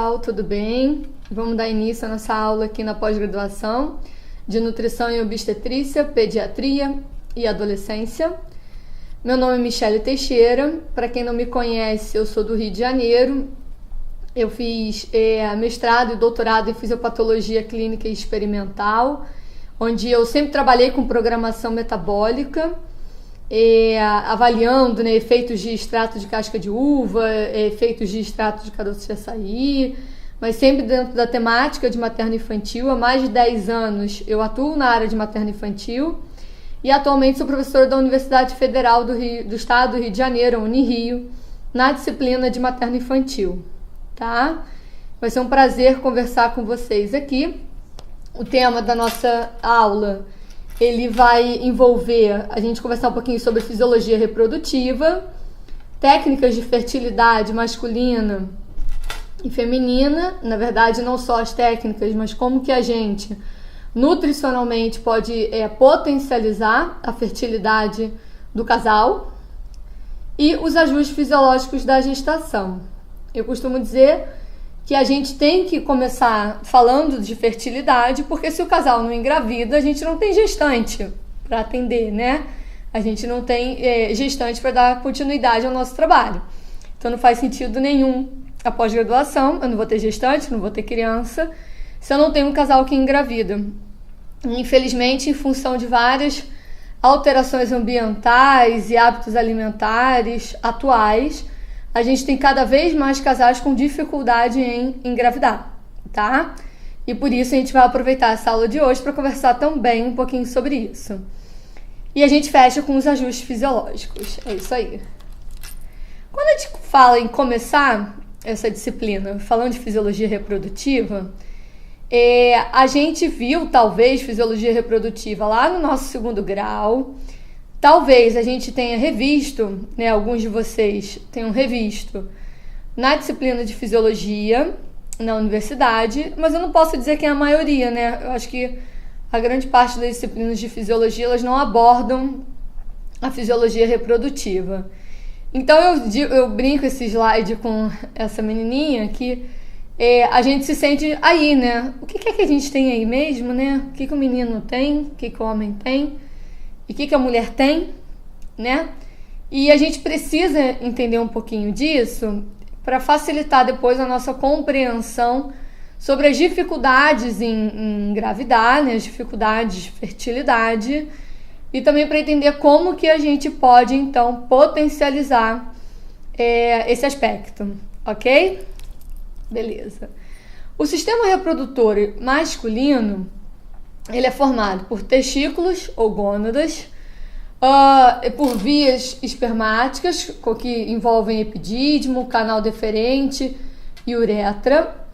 pessoal, tudo bem? Vamos dar início à nossa aula aqui na pós-graduação de Nutrição e Obstetrícia, Pediatria e Adolescência. Meu nome é Michele Teixeira, para quem não me conhece, eu sou do Rio de Janeiro. Eu fiz mestrado e doutorado em Fisiopatologia Clínica e Experimental, onde eu sempre trabalhei com programação metabólica, avaliando efeitos de extrato de casca de uva, efeitos de extrato de caroço de açaí, mas sempre dentro da temática de materno-infantil. Há mais de 10 anos eu atuo na área de materno-infantil e atualmente sou professora da Universidade Federal do Estado do Rio de Janeiro, Unirio, na disciplina de materno-infantil. Tá? Vai ser um prazer conversar com vocês aqui. O tema da nossa aula, ele vai envolver a gente conversar um pouquinho sobre fisiologia reprodutiva, técnicas de fertilidade masculina e feminina, na verdade não só as técnicas, mas como que a gente nutricionalmente pode potencializar a fertilidade do casal e os ajustes fisiológicos da gestação. Eu costumo dizer que a gente tem que começar falando de fertilidade, porque se o casal não engravida, a gente não tem gestante para atender, né? A gente não tem gestante para dar continuidade ao nosso trabalho. Então não faz sentido nenhum a pós-graduação, eu não vou ter gestante, não vou ter criança, se eu não tenho um casal que engravida. Infelizmente, em função de várias alterações ambientais e hábitos alimentares atuais, a gente tem cada vez mais casais com dificuldade em engravidar, tá? E por isso a gente vai aproveitar essa aula de hoje para conversar também um pouquinho sobre isso. E a gente fecha com os ajustes fisiológicos, é isso aí. Quando a gente fala em começar essa disciplina, falando de fisiologia reprodutiva, a gente viu talvez fisiologia reprodutiva lá no nosso segundo grau. Talvez a gente tenha revisto, alguns de vocês tenham revisto na disciplina de fisiologia na universidade, mas eu não posso dizer que é a maioria, né? Eu acho que a grande parte das disciplinas de fisiologia, elas não abordam a fisiologia reprodutiva. Então eu brinco esse slide com essa menininha que a gente se sente aí, né? O que é que a gente tem aí mesmo, né? O que o menino tem, o que o homem tem? E o que a mulher tem, né? E a gente precisa entender um pouquinho disso para facilitar depois a nossa compreensão sobre as dificuldades em engravidar, né? As dificuldades de fertilidade, e também para entender como que a gente pode, então, potencializar esse aspecto, ok? Beleza. O sistema reprodutor masculino, ele é formado por testículos ou gônadas, por vias espermáticas, que envolvem epidídimo, canal deferente e uretra,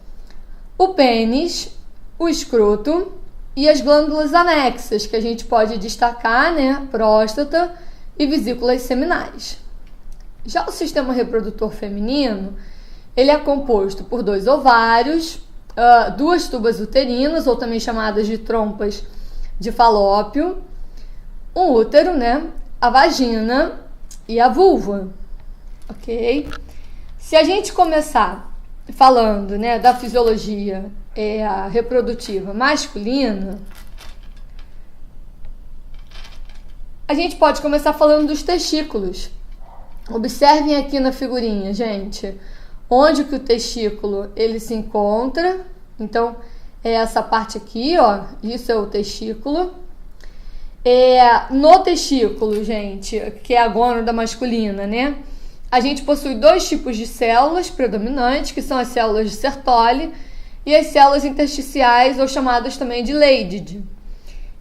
o pênis, o escroto e as glândulas anexas, que a gente pode destacar, né, próstata e vesículas seminais. Já o sistema reprodutor feminino, ele é composto por 2 ovários, 2 tubas uterinas, ou também chamadas de trompas de falópio, um útero, né, a vagina e a vulva, ok? Se a gente começar falando, né, da fisiologia reprodutiva masculina, a gente pode começar falando dos testículos. Observem aqui na figurinha, gente, onde que o testículo ele se encontra. Então, é essa parte aqui, ó, isso é o testículo. No testículo, gente, que é a gônada masculina, né? A gente possui 2 tipos de células predominantes, que são as células de Sertoli e as células intersticiais, ou chamadas também de Leydig.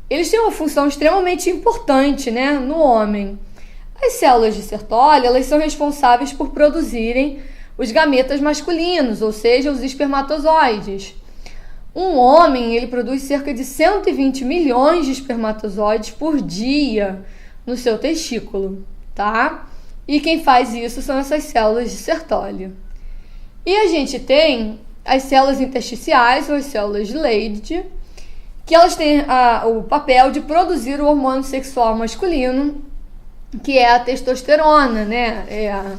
Eles têm uma função extremamente importante, né, no homem. As células de Sertoli, elas são responsáveis por produzirem os gametas masculinos, ou seja, os espermatozoides. Um homem, ele produz cerca de 120 milhões de espermatozoides por dia no seu testículo, tá? E quem faz isso são essas células de Sertoli. E a gente tem as células intersticiais, ou as células de Leydig, que elas têm o papel de produzir o hormônio sexual masculino, que é a testosterona, né?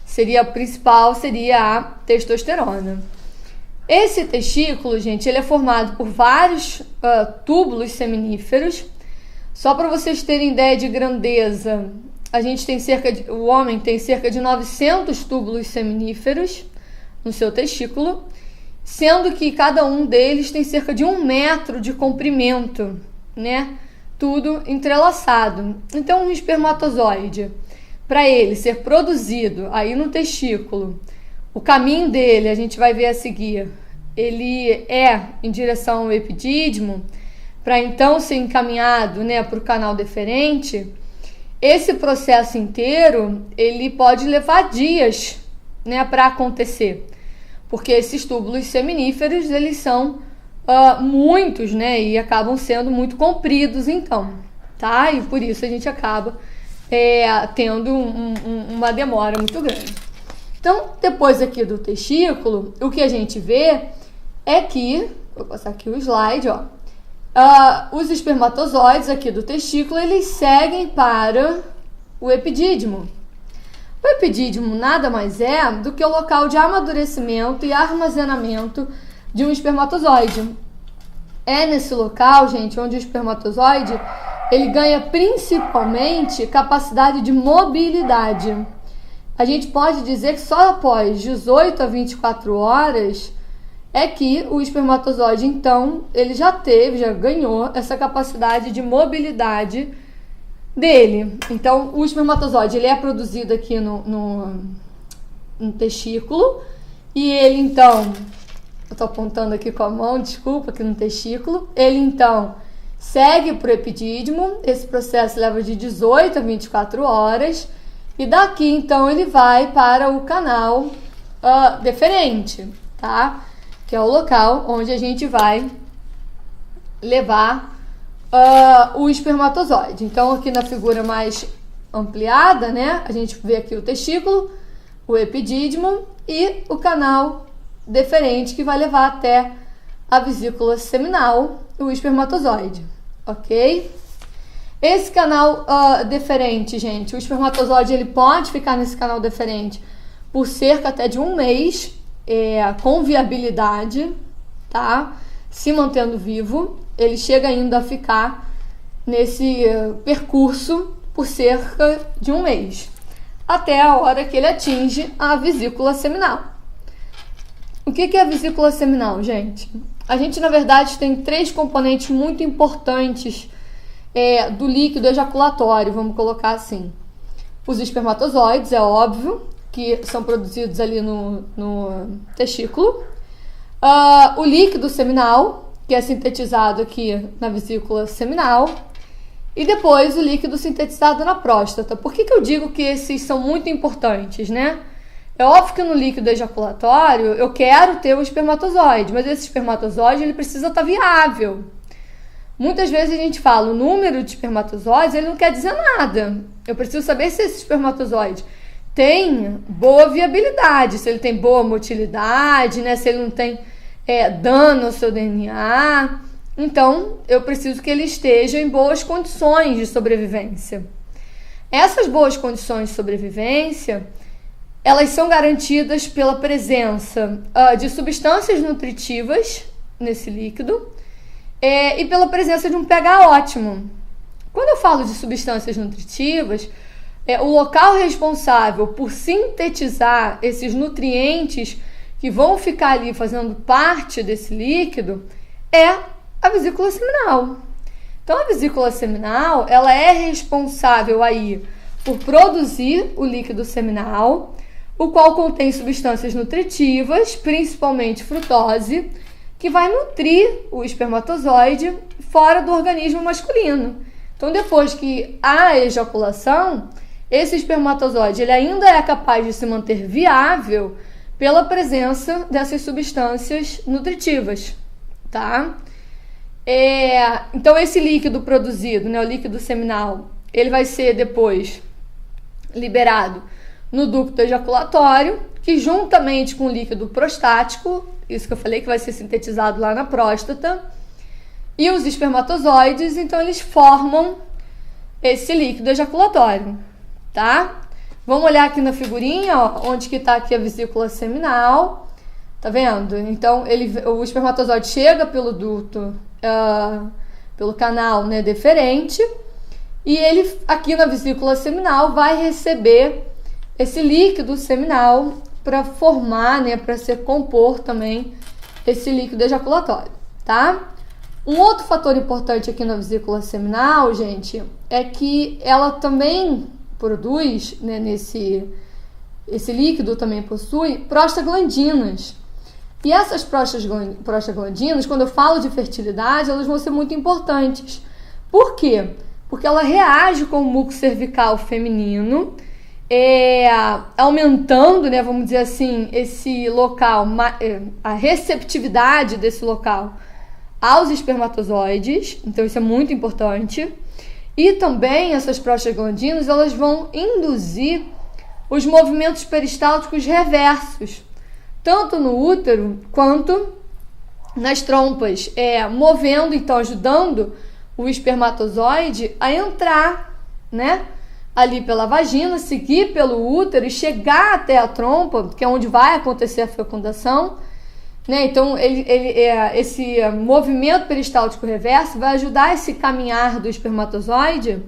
Seria a principal, seria a testosterona. Esse testículo, gente, ele é formado por vários túbulos seminíferos. Só para vocês terem ideia de grandeza, o homem tem cerca de 900 túbulos seminíferos no seu testículo, sendo que cada um deles tem cerca de 1 metro de comprimento, né? Tudo entrelaçado. Então, um espermatozoide, para ele ser produzido aí no testículo, o caminho dele, a gente vai ver a seguir, ele é em direção ao epidídimo, para então ser encaminhado, né, para o canal deferente. Esse processo inteiro, ele pode levar dias, né, para acontecer, porque esses túbulos seminíferos, eles são muitos, né, e acabam sendo muito compridos, então, tá? E por isso a gente acaba tendo uma demora muito grande. Então, depois aqui do testículo, o que a gente vê é que, vou passar aqui o slide, ó, os espermatozoides aqui do testículo, eles seguem para o epidídimo. O epidídimo nada mais é do que o local de amadurecimento e armazenamento de um espermatozoide. É nesse local, gente, onde o espermatozoide ele ganha principalmente capacidade de mobilidade. A gente pode dizer que só após 18 a 24 horas é que o espermatozoide, então, ele já ganhou essa capacidade de mobilidade dele. Então, o espermatozoide, ele é produzido aqui no testículo, e ele, então, eu tô apontando aqui com a mão, desculpa, aqui no testículo, ele, então, segue para o epidídimo. Esse processo leva de 18 a 24 horas, e daqui, então, ele vai para o canal deferente, tá? Que é o local onde a gente vai levar o espermatozoide. Então, aqui na figura mais ampliada, né, a gente vê aqui o testículo, o epidídimo e o canal deferente, que vai levar até a vesícula seminal, o espermatozoide, ok? Esse canal deferente, gente, o espermatozoide ele pode ficar nesse canal deferente por cerca até de 1 mês, com viabilidade, tá? Se mantendo vivo, ele chega ainda a ficar nesse percurso por cerca de 1 mês, até a hora que ele atinge a vesícula seminal. O que é a vesícula seminal, gente? A gente, na verdade, tem 3 componentes muito importantes do líquido ejaculatório, vamos colocar assim. Os espermatozoides, é óbvio, que são produzidos ali no testículo. O líquido seminal, que é sintetizado aqui na vesícula seminal. E depois o líquido sintetizado na próstata. Por que eu digo que esses são muito importantes, né? É óbvio que no líquido ejaculatório eu quero ter o espermatozoide, mas esse espermatozoide ele precisa estar viável. Muitas vezes a gente fala o número de espermatozoides, ele não quer dizer nada. Eu preciso saber se esse espermatozoide tem boa viabilidade, se ele tem boa motilidade, né? Se ele não tem dano ao seu DNA. Então, eu preciso que ele esteja em boas condições de sobrevivência. Essas boas condições de sobrevivência, elas são garantidas pela presença de substâncias nutritivas nesse líquido e pela presença de um pH ótimo. Quando eu falo de substâncias nutritivas, o local responsável por sintetizar esses nutrientes que vão ficar ali fazendo parte desse líquido é a vesícula seminal. Então, a vesícula seminal, ela é responsável aí por produzir o líquido seminal, o qual contém substâncias nutritivas, principalmente frutose, que vai nutrir o espermatozoide fora do organismo masculino. Então, depois que há a ejaculação, esse espermatozoide ele ainda é capaz de se manter viável pela presença dessas substâncias nutritivas, tá? Então, esse líquido produzido, né, o líquido seminal, ele vai ser depois liberado no ducto ejaculatório, que juntamente com o líquido prostático, isso que eu falei que vai ser sintetizado lá na próstata, e os espermatozoides, então eles formam esse líquido ejaculatório, tá? Vamos olhar aqui na figurinha, ó, onde que tá aqui a vesícula seminal. Tá vendo? Então, o espermatozoide chega pelo duto, pelo canal, né, deferente, e ele, aqui na vesícula seminal, vai receber esse líquido seminal para formar, né, para se compor também esse líquido ejaculatório, tá? Um outro fator importante aqui na vesícula seminal, gente, é que ela também produz, né, esse líquido também possui prostaglandinas. E essas prostaglandinas, quando eu falo de fertilidade, elas vão ser muito importantes. Por quê? Porque ela reage com o muco cervical feminino, aumentando, né, vamos dizer assim, esse local, a receptividade desse local aos espermatozoides. Então isso é muito importante. E também essas prostaglandinas, elas vão induzir os movimentos peristálticos reversos, tanto no útero quanto nas trompas, movendo, então ajudando o espermatozoide a entrar, né, ali pela vagina, seguir pelo útero e chegar até a trompa, que é onde vai acontecer a fecundação, né? Então esse movimento peristáltico reverso vai ajudar esse caminhar do espermatozoide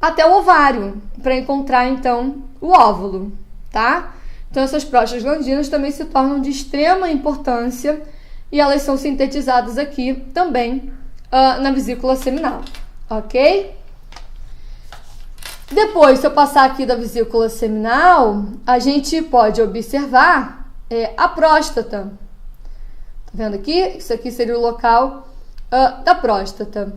até o ovário, para encontrar então o óvulo, tá? Então essas prostaglandinas também se tornam de extrema importância e elas são sintetizadas aqui também na vesícula seminal, ok? Depois, se eu passar aqui da vesícula seminal, a gente pode observar a próstata. Tá vendo aqui? Isso aqui seria o local da próstata.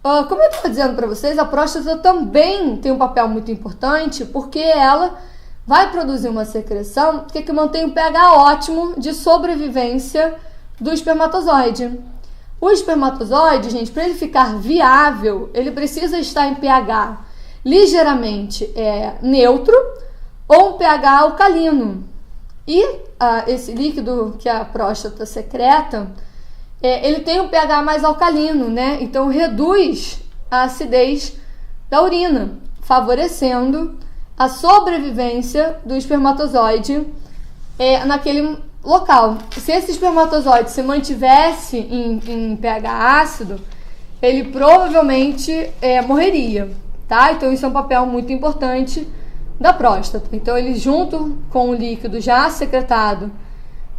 Como eu estava dizendo para vocês, a próstata também tem um papel muito importante, porque ela vai produzir uma secreção que mantém o pH ótimo de sobrevivência do espermatozoide. O espermatozoide, gente, para ele ficar viável, ele precisa estar em pH ligeiramente neutro ou um pH alcalino. E esse líquido que a próstata secreta, ele tem um pH mais alcalino, né? Então reduz a acidez da urina, favorecendo a sobrevivência do espermatozoide naquele local. Se esse espermatozoide se mantivesse em pH ácido, ele provavelmente morreria, tá? Então isso é um papel muito importante da próstata. Então ele, junto com o líquido já secretado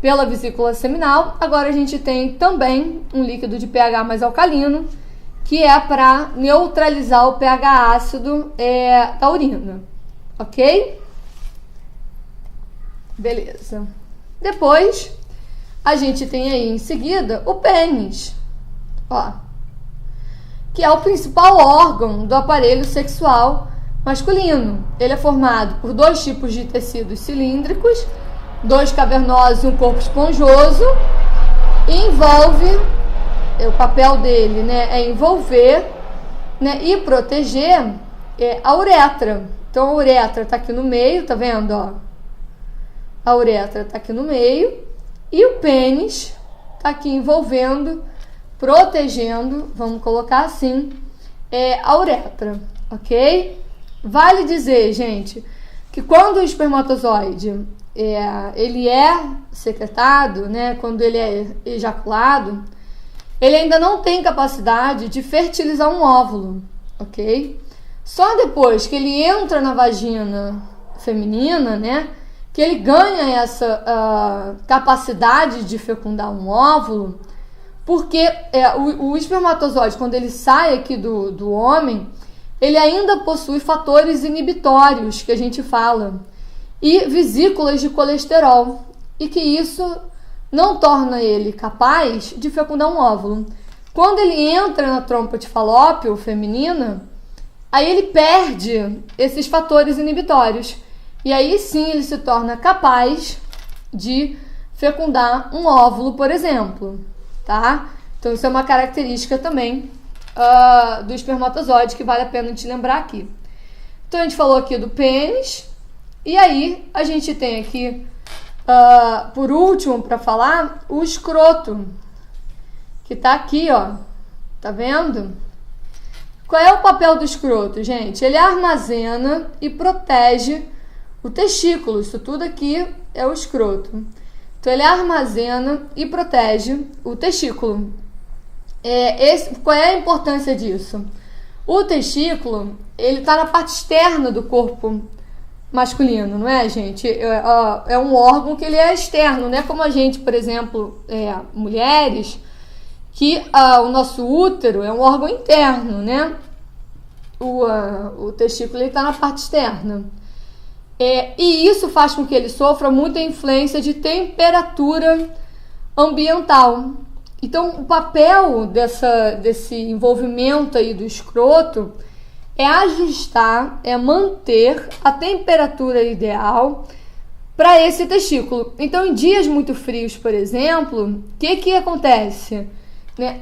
pela vesícula seminal, agora a gente tem também um líquido de pH mais alcalino, que é para neutralizar o pH ácido da urina, ok? Beleza. Depois a gente tem aí em seguida o pênis, ó, que é o principal órgão do aparelho sexual masculino. Ele é formado por dois tipos de tecidos cilíndricos, dois cavernosos e um corpo esponjoso, e envolve, o papel dele, né, é envolver, né, e proteger a uretra. Então a uretra está aqui no meio, tá vendo, ó? A uretra está aqui no meio e o pênis está aqui envolvendo, protegendo, vamos colocar assim, a uretra, ok? Vale dizer, gente, que quando o espermatozoide ele é secretado, né, quando ele é ejaculado, ele ainda não tem capacidade de fertilizar um óvulo, ok? Só depois que ele entra na vagina feminina, né, que ele ganha essa capacidade de fecundar um óvulo, porque o espermatozoide, quando ele sai aqui do homem, ele ainda possui fatores inibitórios, que a gente fala, e vesículas de colesterol, e que isso não torna ele capaz de fecundar um óvulo. Quando ele entra na trompa de falópio feminina, aí ele perde esses fatores inibitórios, e aí sim ele se torna capaz de fecundar um óvulo, por exemplo, tá? Então isso é uma característica também do espermatozoide que vale a pena te lembrar aqui. Então a gente falou aqui do pênis, e aí a gente tem aqui, por último, para falar, o escroto, que tá aqui, ó, tá vendo? Qual é o papel do escroto, gente? Ele armazena e protege o testículo. Isso tudo aqui é o escroto. Então ele armazena e protege o testículo. Qual é a importância disso? O testículo, ele está na parte externa do corpo masculino, não é, gente? É um órgão que ele é externo, não é como a gente, por exemplo, mulheres, que o nosso útero é um órgão interno, né? O testículo está na parte externa. E isso faz com que ele sofra muita influência de temperatura ambiental. Então, o papel desse envolvimento aí do escroto é ajustar, é manter a temperatura ideal para esse testículo. Então, em dias muito frios, por exemplo, o que acontece?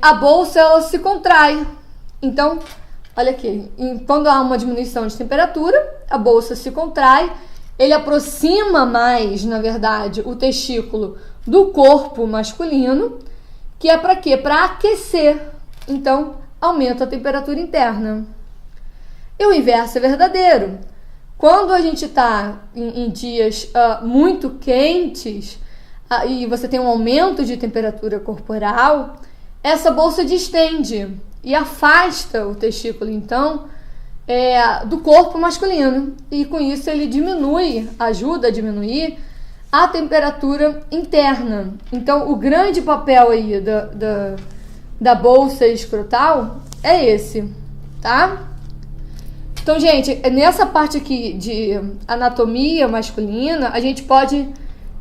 A bolsa, ela se contrai. Então, olha aqui, quando há uma diminuição de temperatura, a bolsa se contrai, ele aproxima mais, na verdade, o testículo do corpo masculino, que é para quê? Para aquecer. Então, aumenta a temperatura interna. E o inverso é verdadeiro. Quando a gente está em dias muito quentes e você tem um aumento de temperatura corporal, essa bolsa distende e afasta o testículo, então, do corpo masculino. E com isso ele ajuda a diminuir a temperatura interna. Então, o grande papel aí da bolsa escrotal é esse, tá? Então, gente, nessa parte aqui de anatomia masculina, a gente pode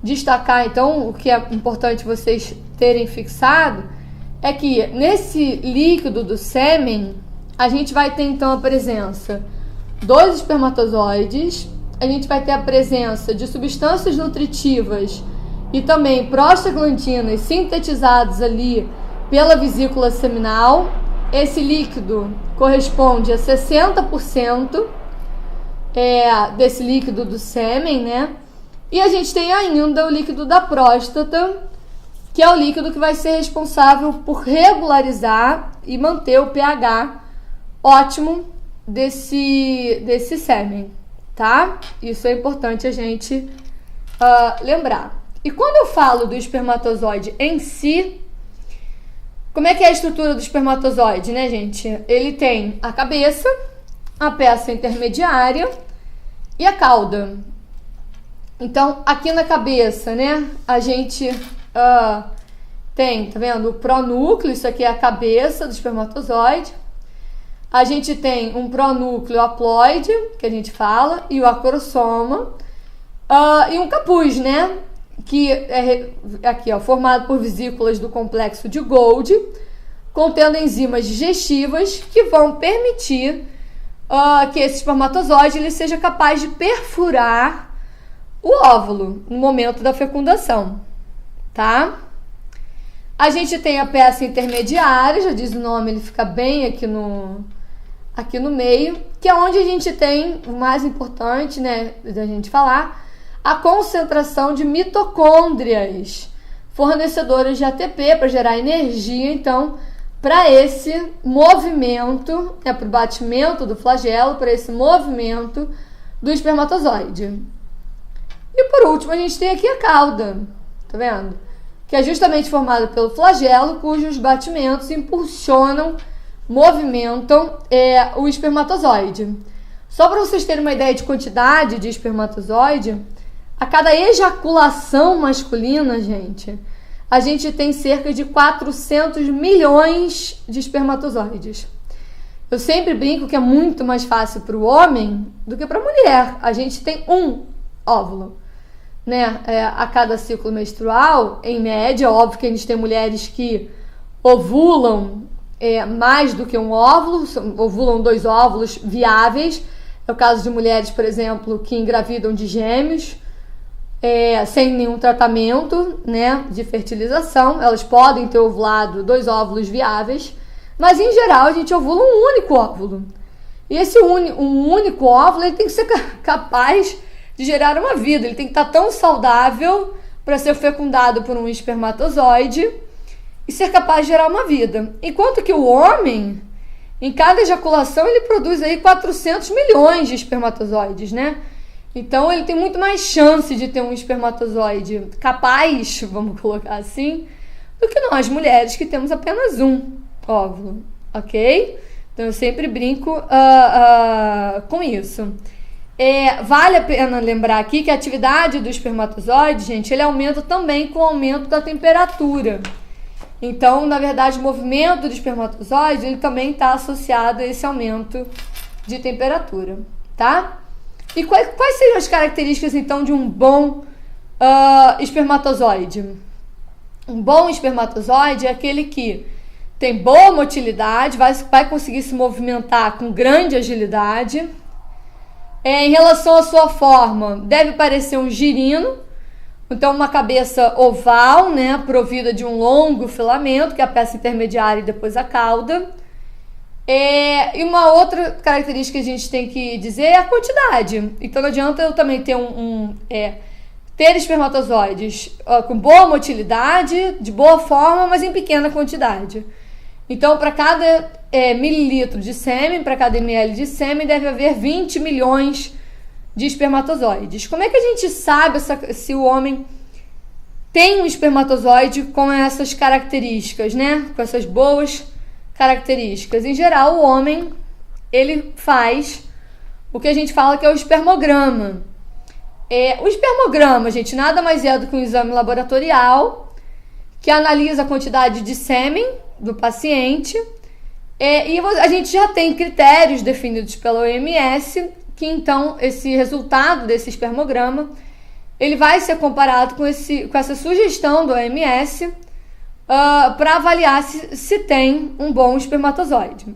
destacar, então, o que é importante vocês terem fixado, é que nesse líquido do sêmen, a gente vai ter, então, a presença dos espermatozoides, a gente vai ter a presença de substâncias nutritivas e também prostaglandinas sintetizadas ali pela vesícula seminal. Esse líquido corresponde a 60% desse líquido do sêmen, né? E a gente tem ainda o líquido da próstata, que é o líquido que vai ser responsável por regularizar e manter o pH ótimo desse sêmen, tá? Isso é importante a gente lembrar. E quando eu falo do espermatozoide em si, como é que é a estrutura do espermatozoide, né, gente? Ele tem a cabeça, a peça intermediária e a cauda. Então, aqui na cabeça, né, a gente tem, tá vendo? O pronúcleo, isso aqui é a cabeça do espermatozoide. A gente tem um pronúcleo haploide, que a gente fala, e o acrosoma, e um capuz, né? Que é aqui, formado por vesículas do complexo de Golgi, contendo enzimas digestivas que vão permitir que esse espermatozoide ele seja capaz de perfurar o óvulo no momento da fecundação, tá? A gente tem a peça intermediária, já diz o nome, ele fica bem aqui no meio, que é onde a gente tem o mais importante, né, da gente falar, a concentração de mitocôndrias fornecedoras de ATP para gerar energia, então, para esse movimento, para o batimento do flagelo, para esse movimento do espermatozoide. E por último, a gente tem aqui a cauda, tá vendo? Que é justamente formada pelo flagelo, cujos batimentos impulsionam, movimentam o espermatozoide. Só para vocês terem uma ideia de quantidade de espermatozoide, a cada ejaculação masculina, gente, a gente tem cerca de 400 milhões de espermatozoides. Eu sempre brinco que é muito mais fácil para o homem do que para a mulher. A gente tem um óvulo, né? A cada ciclo menstrual, em média. Óbvio que a gente tem mulheres que ovulam mais do que um óvulo, ovulam 2 óvulos viáveis. É o caso de mulheres, por exemplo, que engravidam de gêmeos, sem nenhum tratamento, né, de fertilização. Elas podem ter ovulado 2 óvulos viáveis, mas em geral a gente ovula um único óvulo. E esse um único óvulo ele tem que ser capaz de gerar uma vida, ele tem que estar tão saudável para ser fecundado por um espermatozoide e ser capaz de gerar uma vida. Enquanto que o homem, em cada ejaculação, ele produz aí 400 milhões de espermatozoides, né? Então ele tem muito mais chance de ter um espermatozoide capaz, vamos colocar assim, do que nós mulheres que temos apenas um óvulo, ok? Então eu sempre brinco com isso. Vale a pena lembrar aqui que a atividade do espermatozoide, gente, ele aumenta também com o aumento da temperatura. Então, na verdade, o movimento do espermatozoide, ele também está associado a esse aumento de temperatura, tá? E quais seriam as características, então, de um bom espermatozoide? Um bom espermatozoide é aquele que tem boa motilidade, vai conseguir se movimentar com grande agilidade. Em relação à sua forma, deve parecer um girino, então uma cabeça oval, né, provida de um longo filamento, que é a peça intermediária e depois a cauda. E uma outra característica que a gente tem que dizer é a quantidade. Então não adianta eu também ter ter espermatozoides com boa motilidade, de boa forma, mas em pequena quantidade. Então, para cada mililitro de sêmen, para cada ml de sêmen, deve haver 20 milhões de espermatozoides. Como é que a gente sabe se o homem tem um espermatozoide com essas características, né? Com essas boas características? Em geral, o homem, ele faz o que a gente fala que é o espermograma. O espermograma, gente, nada mais é do que um exame laboratorial que analisa a quantidade de sêmen do paciente, e a gente já tem critérios definidos pela OMS, que então esse resultado desse espermograma ele vai ser comparado com essa sugestão do OMS para avaliar se tem um bom espermatozoide.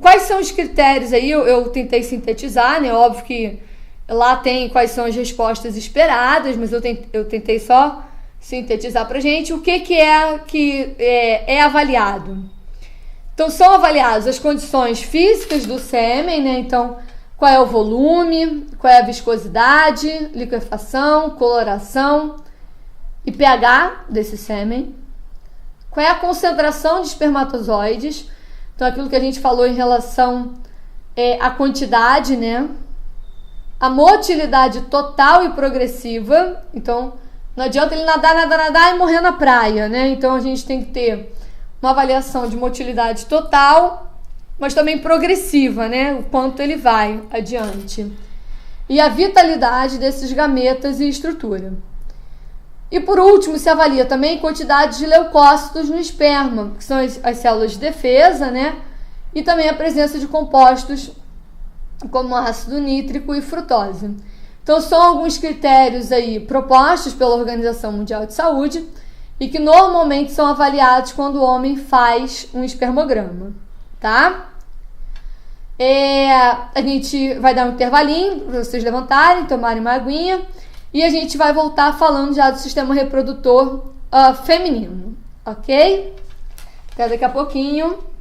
Quais são os critérios aí? Eu tentei sintetizar, né? Óbvio que lá tem quais são as respostas esperadas, mas eu tentei só sintetizar pra gente o que é avaliado. Então são avaliadas as condições físicas do sêmen, né? Então, qual é o volume, qual é a viscosidade, liquefação, coloração e pH desse sêmen. Qual é a concentração de espermatozoides? Então, aquilo que a gente falou em relação à quantidade, né? A motilidade total e progressiva. Então, não adianta ele nadar e morrer na praia, né? Então, a gente tem que ter uma avaliação de motilidade total, mas também progressiva, né? O quanto ele vai adiante. E a vitalidade desses gametas e estrutura. E por último, se avalia também quantidade de leucócitos no esperma, que são as células de defesa, né? E também a presença de compostos como ácido nítrico e frutose. Então, são alguns critérios aí propostos pela Organização Mundial de Saúde e que normalmente são avaliados quando o homem faz um espermograma, tá? A gente vai dar um intervalinho para vocês levantarem, tomarem uma aguinha e a gente vai voltar falando já do sistema reprodutor feminino, ok? Até daqui a pouquinho.